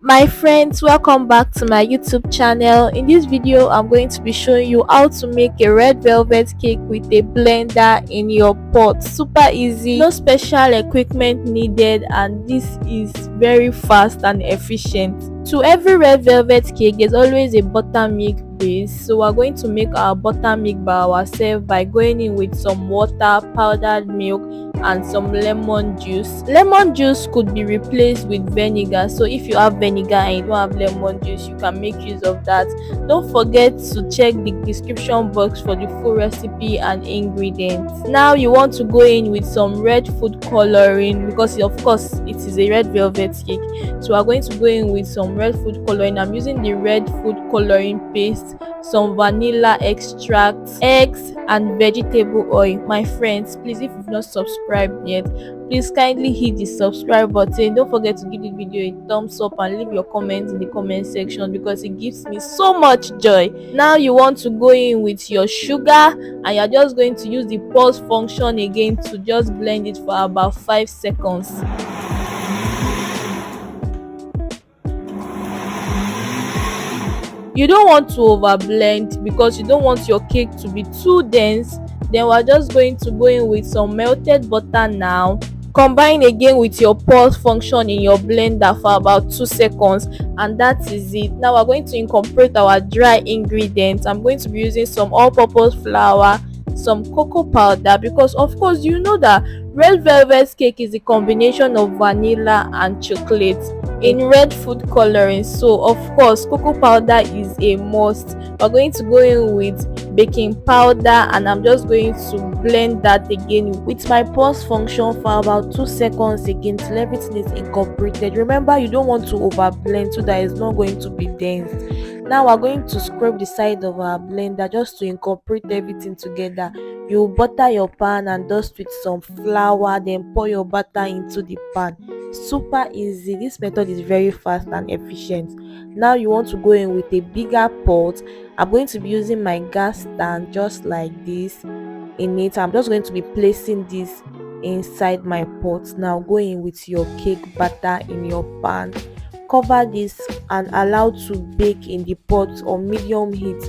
My friends, welcome back to my YouTube channel. In this video, I'm going to be showing you how to make a red velvet cake with a blender in your pot. Super easy, no special equipment needed, and this is very fast and efficient. To every red velvet cake, there's always a buttermilk base, so we're going to make our buttermilk by ourselves by going in with some water, powdered milk, and some lemon juice. Lemon juice could be replaced with vinegar, so if you have vinegar and you don't have lemon juice, you can make use of that. Don't forget to check the description box for the full recipe and ingredients. Now you want to go in with some red food coloring, because of course it is a red velvet cake, so we're going to go in with some red food coloring. I'm using the red food coloring paste, some vanilla extract, eggs, and vegetable oil. My friends, please, if you've not subscribed yet, please kindly hit the subscribe button. Don't forget to give the video a thumbs up and leave your comments in the comment section, because it gives me so much joy. Now you want to go in with your sugar, and you're just going to use the pause function again to just blend it for about 5 seconds. You don't want to over blend because you don't want your cake to be too dense. Then we're just going to go in with some melted butter now. Combine again with your pulse function in your blender for about 2 seconds, and that is it. Now we're going to incorporate our dry ingredients. I'm going to be using some all-purpose flour, some cocoa powder, because of course you know that red velvet cake is a combination of vanilla and chocolate in red food coloring, so of course cocoa powder is a must. We're going to go in with baking powder, and I'm just going to blend that again with my pause function for about 2 seconds again till everything is incorporated. Remember, you don't want to over blend so that it's not going to be dense. Now we're going to scrub the side of our blender just to incorporate everything together. You butter your pan and dust with some flour, then pour your butter into the pan. Super easy. This method is very fast and efficient. Now you want to go in with a bigger pot. I'm going to be using my gas stand just like this. In it, I'm just going to be placing this inside my pot. Now go in with your cake batter in your pan. Cover this and allow to bake in the pot on medium heat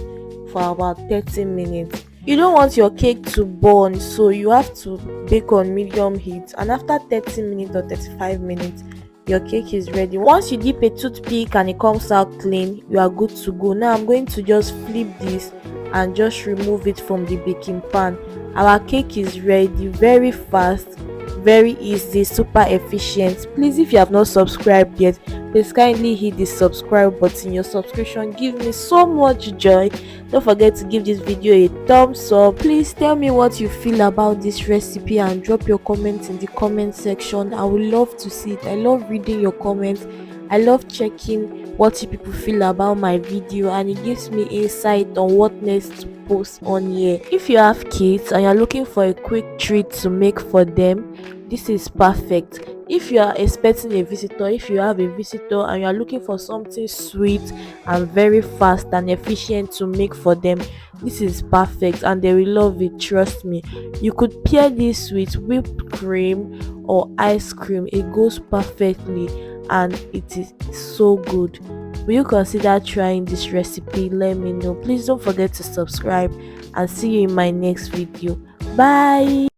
for about 30 minutes. You don't want your cake to burn, so you have to bake on medium heat, and after 30 minutes or 35 minutes your cake is ready. Once you dip a toothpick and it comes out clean, you are good to go. Now I'm going to just flip this and just remove it from the baking pan. Our cake is ready. Very fast, very easy, super efficient. Please, if you have not subscribed yet, please kindly hit the subscribe button. Your subscription gives me so much joy. Don't forget to give this video a thumbs up. Please tell me what you feel about this recipe and drop your comments in the comment section. I would love to see it. I love reading your comments. I love checking what you people feel about my video, and it gives me insight on what next to post on here. If you have kids and you're looking for a quick treat to make for them, this is perfect. If you are expecting a visitor, if you have a visitor and you are looking for something sweet and very fast and efficient to make for them, this is perfect and they will love it, trust me. You could pair this with whipped cream or ice cream. It goes perfectly and it is so good. Will you consider trying this recipe? Let me know. Please don't forget to subscribe, and see you in my next video. Bye.